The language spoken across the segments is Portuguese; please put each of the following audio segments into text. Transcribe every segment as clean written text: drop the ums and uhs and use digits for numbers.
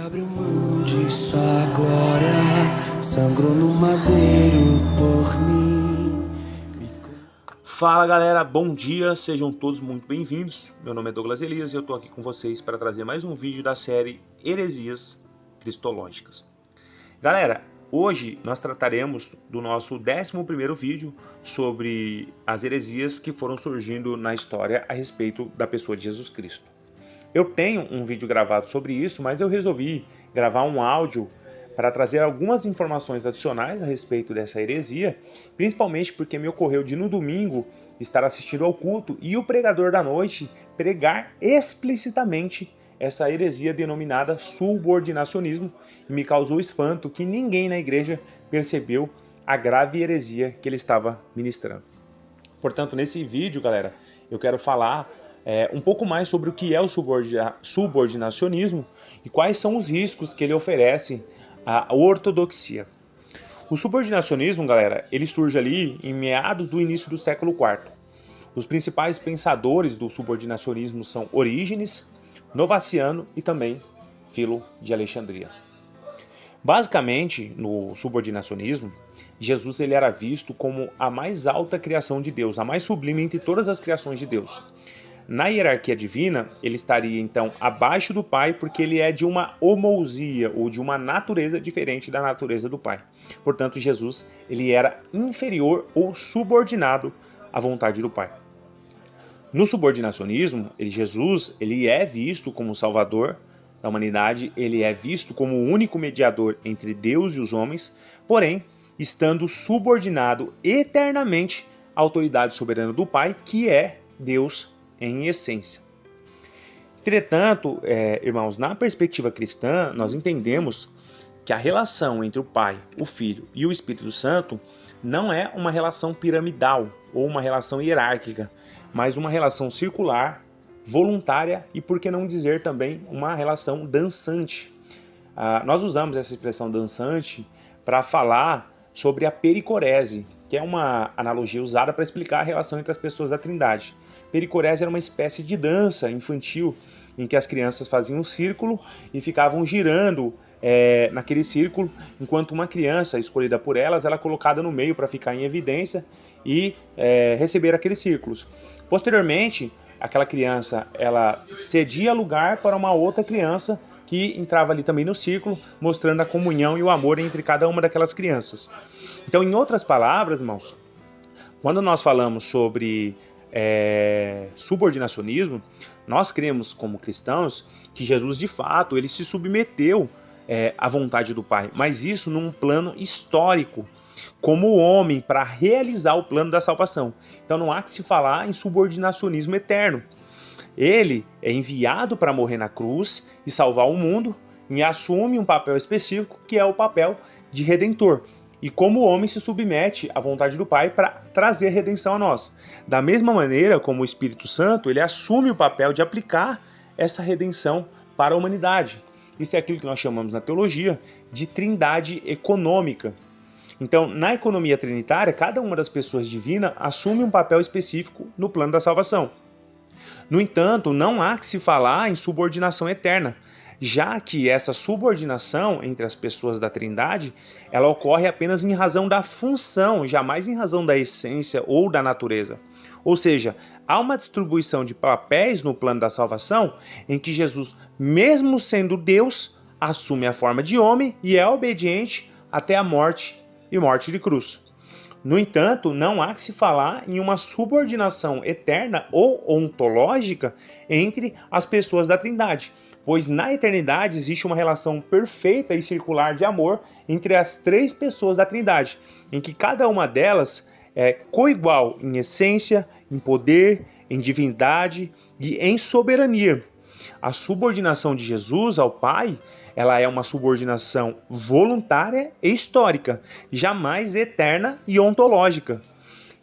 abriu mão de sua glória, sangrou no madeiro por mim. Fala galera, bom dia, sejam todos muito bem-vindos. Meu nome é Douglas Elias e eu tô aqui com vocês para trazer mais um vídeo da série Heresias Cristológicas. Galera, hoje nós trataremos do nosso 11º vídeo sobre as heresias que foram surgindo na história a respeito da pessoa de Jesus Cristo. Eu tenho um vídeo gravado sobre isso, mas eu resolvi gravar um áudio para trazer algumas informações adicionais a respeito dessa heresia, principalmente porque me ocorreu de no domingo estar assistindo ao culto e o pregador da noite pregar explicitamente essa heresia denominada subordinacionismo, e me causou espanto que ninguém na igreja percebeu a grave heresia que ele estava ministrando. Portanto, nesse vídeo, galera, eu quero falar um pouco mais sobre o que é o subordinacionismo e quais são os riscos que ele oferece à ortodoxia. O subordinacionismo, galera, ele surge ali em meados do início do século IV. Os principais pensadores do subordinacionismo são Orígenes, Novaciano e também Filo de Alexandria. Basicamente, no subordinacionismo, Jesus ele era visto como a mais alta criação de Deus, a mais sublime entre todas as criações de Deus. Na hierarquia divina, ele estaria então abaixo do Pai porque ele é de uma homoousia ou de uma natureza diferente da natureza do Pai. Portanto, Jesus ele era inferior ou subordinado à vontade do Pai. No subordinacionismo, Jesus ele é visto como o Salvador da humanidade, ele é visto como o único mediador entre Deus e os homens, porém, estando subordinado eternamente à autoridade soberana do Pai, que é Deus em essência. Entretanto, irmãos, na perspectiva cristã, nós entendemos que a relação entre o Pai, o Filho e o Espírito Santo não é uma relação piramidal ou uma relação hierárquica, mas uma relação circular, voluntária e, por que não dizer também, uma relação dançante. Nós usamos essa expressão dançante para falar sobre a pericorese, que é uma analogia usada para explicar a relação entre as pessoas da Trindade. Pericorese era uma espécie de dança infantil em que as crianças faziam um círculo e ficavam girando naquele círculo, enquanto uma criança escolhida por elas era colocada no meio para ficar em evidência e receber aqueles círculos. Posteriormente, aquela criança ela cedia lugar para uma outra criança que entrava ali também no círculo, mostrando a comunhão e o amor entre cada uma daquelas crianças. Então, em outras palavras, irmãos, quando nós falamos sobre subordinacionismo, nós cremos como cristãos que Jesus de fato ele se submeteu à vontade do Pai, mas isso num plano histórico, como homem para realizar o plano da salvação. Então não há que se falar em subordinacionismo eterno. Ele é enviado para morrer na cruz e salvar o mundo e assume um papel específico que é o papel de redentor. E como o homem se submete à vontade do Pai para trazer redenção a nós. Da mesma maneira como o Espírito Santo, ele assume o papel de aplicar essa redenção para a humanidade. Isso é aquilo que nós chamamos na teologia de trindade econômica. Então, na economia trinitária, cada uma das pessoas divinas assume um papel específico no plano da salvação. No entanto, não há que se falar em subordinação eterna, já que essa subordinação entre as pessoas da Trindade, ela ocorre apenas em razão da função, jamais em razão da essência ou da natureza. Ou seja, há uma distribuição de papéis no plano da salvação em que Jesus, mesmo sendo Deus, assume a forma de homem e é obediente até a morte e morte de cruz. No entanto, não há que se falar em uma subordinação eterna ou ontológica entre as pessoas da Trindade, pois na eternidade existe uma relação perfeita e circular de amor entre as três pessoas da Trindade, em que cada uma delas é coigual em essência, em poder, em divindade e em soberania. A subordinação de Jesus ao Pai, ela é uma subordinação voluntária e histórica, jamais eterna e ontológica.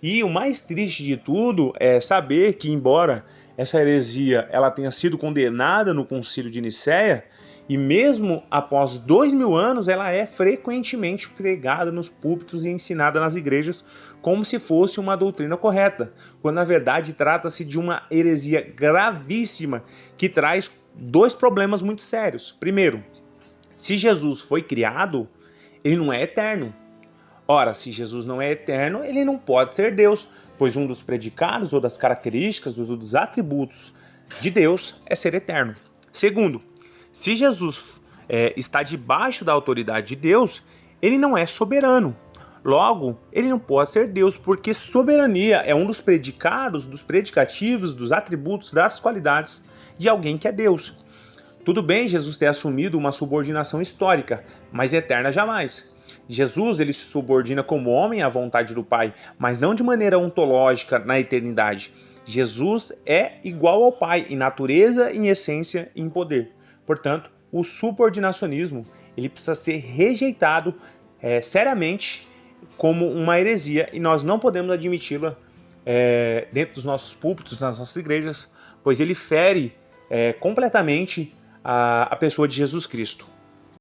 E o mais triste de tudo é saber que, embora essa heresia ela tenha sido condenada no Concílio de Nicéia, e mesmo após 2000 anos, ela é frequentemente pregada nos púlpitos e ensinada nas igrejas como se fosse uma doutrina correta, quando na verdade trata-se de uma heresia gravíssima que traz dois problemas muito sérios. Primeiro, Se Jesus foi criado, ele não é eterno. Ora, se Jesus não é eterno, ele não pode ser Deus, pois um dos predicados ou das características, dos atributos de Deus é ser eterno. Segundo, se Jesus está debaixo da autoridade de Deus, ele não é soberano. Logo, ele não pode ser Deus, porque soberania é um dos predicados, dos predicativos, dos atributos, das qualidades de alguém que é Deus. Tudo bem Jesus ter assumido uma subordinação histórica, mas eterna jamais. Jesus ele se subordina como homem à vontade do Pai, mas não de maneira ontológica na eternidade. Jesus é igual ao Pai em natureza, em essência e em poder. Portanto, o subordinacionismo ele precisa ser rejeitado seriamente como uma heresia e nós não podemos admiti-la dentro dos nossos púlpitos, nas nossas igrejas, pois ele fere completamente a pessoa de Jesus Cristo.